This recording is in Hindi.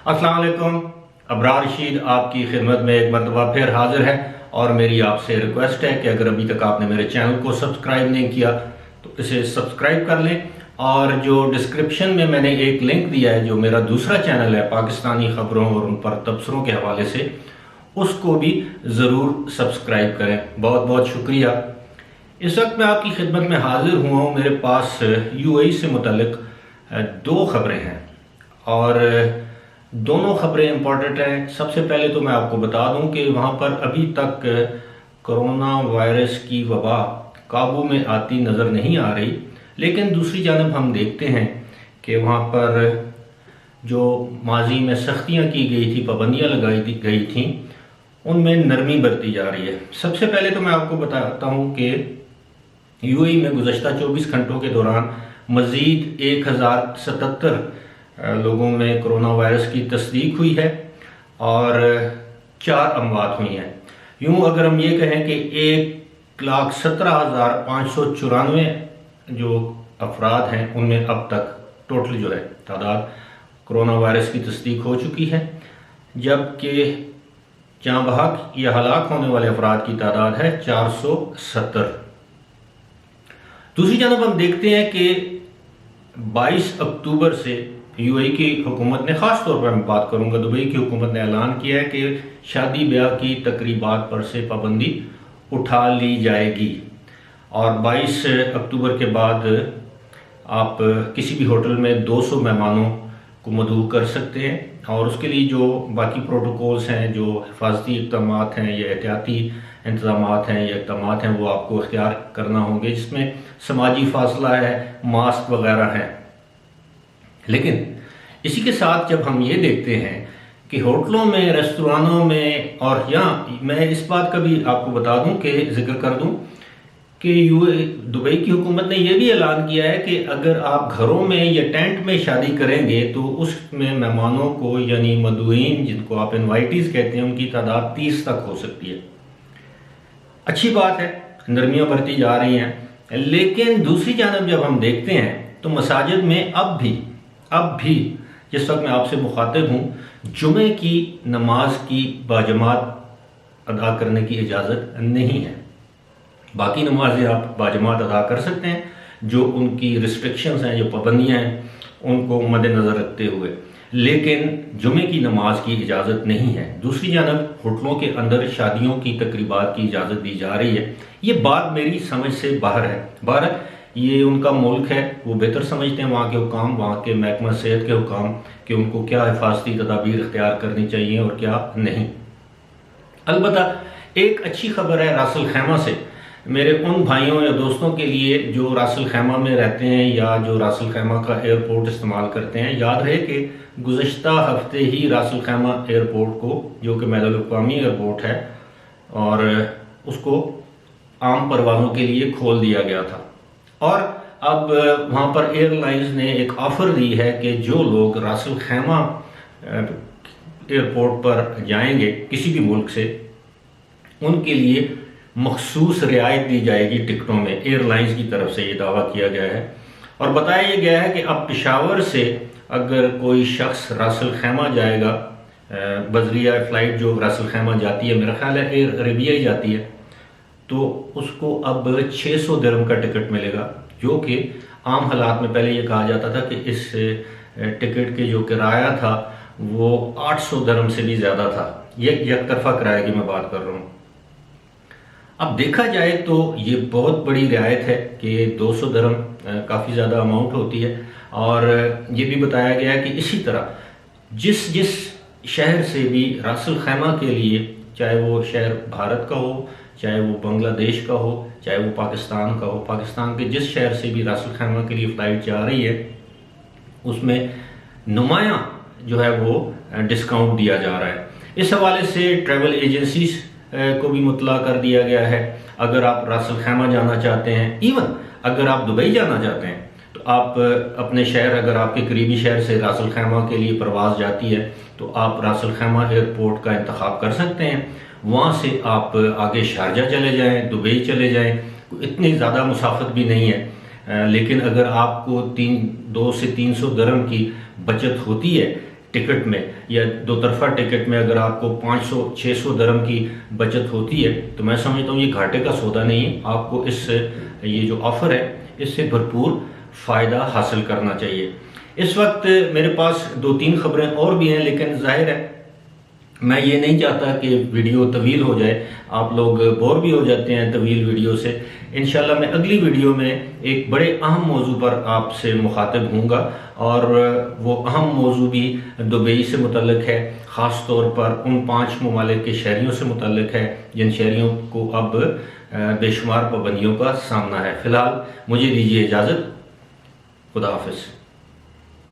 अस्सलाम वालेकुम। अबरार रशीद आपकी खिदमत में एक मरतबा फिर हाजिर है और मेरी आपसे रिक्वेस्ट है कि अगर अभी तक आपने मेरे चैनल को सब्सक्राइब नहीं किया तो इसे सब्सक्राइब कर लें। और जो डिस्क्रिप्शन में मैंने एक लिंक दिया है जो मेरा दूसरा चैनल है पाकिस्तानी ख़बरों और उन पर तबसरों के हवाले से, उसको भी ज़रूर सब्सक्राइब करें। बहुत बहुत शुक्रिया। इस वक्त मैं आपकी खिदमत में हाजिर हुआ हूँ। मेरे पास यूएई से मुतल्लिक दो ख़बरें हैं और दोनों खबरें इंपॉर्टेंट हैं। सबसे पहले तो मैं आपको बता दूं कि वहाँ पर अभी तक कोरोना वायरस की वबा काबू में आती नज़र नहीं आ रही, लेकिन दूसरी जानब हम देखते हैं कि वहाँ पर जो माजी में सख्तियाँ की गई थी, पाबंदियाँ लगाई गई थी, उनमें नरमी बरती जा रही है। सबसे पहले तो मैं आपको बताता हूँ कि यूएई में गुज़श्ता 24 घंटों के दौरान मज़ीद 1077 लोगों में कोरोना वायरस की तस्दीक हुई है और 4 अमवात हुई हैं। यूँ अगर हम ये कहें कि 1,17,594 जो अफराद हैं उनमें अब तक टोटल जो है तादाद कोरोना वायरस की तस्दीक हो चुकी है, जबकि जाँ बहक या हलाक होने वाले अफराद की तादाद है 470। दूसरी जानब हम देखते हैं कि 22 अक्टूबर से यूएई की हुकूमत ने, ख़ास तौर पर मैं बात करूंगा, दुबई की हुकूमत ने ऐलान किया है कि शादी ब्याह की तकरीबात पर से पाबंदी उठा ली जाएगी और 22 अक्टूबर के बाद आप किसी भी होटल में 200 मेहमानों को मदऊ कर सकते हैं और उसके लिए जो बाकी प्रोटोकॉल्स हैं, जो हिफाजती इक़दामात हैं या एहतियाती इंतज़ामात हैं या इक़दामात हैं, वो आपको इख्तियार करना होंगे, जिसमें समाजी फासला है, मास्क वगैरह हैं। लेकिन इसी के साथ जब हम ये देखते हैं कि होटलों में, रेस्तरानों में, और यहाँ मैं इस बात का भी आपको बता दूं कि जिक्र कर दूं कि दुबई की हुकूमत ने यह भी ऐलान किया है कि अगर आप घरों में या टेंट में शादी करेंगे तो उसमें मेहमानों को, यानी मदुईन जिनको आप इनवाइटीज़ कहते हैं, उनकी तादाद 30 तक हो सकती है। अच्छी बात है, नरमियाँ बरती जा रही हैं। लेकिन दूसरी जानब जब हम देखते हैं तो मसाजिद में अब भी जिस वक्त मैं आपसे मुखातिब हूँ, जुमे की नमाज की बाजमात अदा करने की इजाज़त नहीं है। बाकी नमाजें आप बाजमात अदा कर सकते हैं, जो उनकी रिस्ट्रिक्शंस हैं, जो पाबंदियाँ हैं, उनको मद्देनज़र रखते हुए, लेकिन जुमे की नमाज की इजाज़त नहीं है। दूसरी जानब होटलों के अंदर शादियों की तकरीबात की इजाज़त दी जा रही है। ये बात मेरी समझ से बाहर है। बाहर ये उनका मुल्क है, वो बेहतर समझते हैं, वहाँ के हुकाम, वहाँ के महकमा सेहत के हुकाम, कि उनको क्या हिफाजती तदाबीर इख्तियार करनी चाहिए और क्या नहीं। अलबत्ता एक अच्छी खबर है रास अल खैमा से, मेरे उन भाइयों या दोस्तों के लिए जो रास अल खैमा में रहते हैं या जो रास अल खैमा का एयरपोर्ट इस्तेमाल करते हैं। याद रहे कि गुज़श्ता हफ्ते ही रास अल खैमा एयरपोर्ट को, जो कि बैनुल-अक़वामी एयरपोर्ट है, और उसको आम परवाज़ों के लिए खोल दिया गया था। और अब वहाँ पर एयरलाइंस ने एक ऑफ़र दी है कि जो लोग रास अल खैमा एयरपोर्ट पर जाएंगे किसी भी मुल्क से, उनके लिए मखसूस रियायत दी जाएगी टिकटों में। एयरलाइंस की तरफ से ये दावा किया गया है और बताया ये गया है कि अब पेशावर से अगर कोई शख्स रास अल खैमा जाएगा, बजरिया फ़्लाइट जो रास अल खैमा जाती है, मेरा ख्याल है एयर अरेबिया ही जाती है, तो उसको अब 600 दिरहम का टिकट मिलेगा, जो कि आम हालात में पहले ये कहा जाता था कि इस टिकट के जो किराया था वो 800 दिरहम से भी ज़्यादा था। ये एक तरफा किराए की मैं बात कर रहा हूँ। अब देखा जाए तो ये बहुत बड़ी रियायत है कि 200 दिरहम काफ़ी ज़्यादा अमाउंट होती है। और ये भी बताया गया है कि इसी तरह जिस शहर से भी रास अल खैमा के लिए, चाहे वो शहर भारत का हो, चाहे वो बांग्लादेश का हो, चाहे वो पाकिस्तान का हो, पाकिस्तान के जिस शहर से भी रास अल खैमा के लिए फ़्लाइट जा रही है, उसमें नुमायाँ जो है वो डिस्काउंट दिया जा रहा है। इस हवाले से ट्रैवल एजेंसीज को भी मुतला कर दिया गया है। अगर आप रास अल खैमा जाना चाहते हैं, इवन अगर आप दुबई जाना चाहते हैं, तो आप अपने शहर, अगर आपके करीबी शहर से रास अल खैमा के लिए परवाज़ जाती है, तो आप रास अल खैमा एयरपोर्ट का इंतखाब कर सकते हैं। वहाँ से आप आगे शारजा चले जाएं, दुबई चले जाएं, इतनी ज़्यादा मुसाफत भी नहीं है। लेकिन अगर आपको 200 से 300 दिरहम की बचत होती है टिकट में या दो तरफा टिकट में अगर आपको 500-600 दरम की बचत होती है तो मैं समझता हूँ ये घाटे का सौदा नहीं है। आपको इस ये जो ऑफ़र है इससे भरपूर फ़ायदा हासिल करना चाहिए। इस वक्त मेरे पास 2-3 खबरें और भी हैं, लेकिन जाहिर है मैं ये नहीं चाहता कि वीडियो तवील हो जाए, आप लोग बोर भी हो जाते हैं तवील वीडियो से। इंशाल्लाह मैं अगली वीडियो में एक बड़े अहम मौजू पर आपसे मुखातिब होऊंगा, और वो अहम मौजू भी दुबई से मुतल्लिक है, ख़ास तौर पर उन 5 ममालिक के शहरियों से मुतल्लिक है जिन शहरियों को अब बेशुमार पाबंदियों का सामना है। फ़िलहाल मुझे दीजिए इजाज़त। खुदा हाफ़िज़।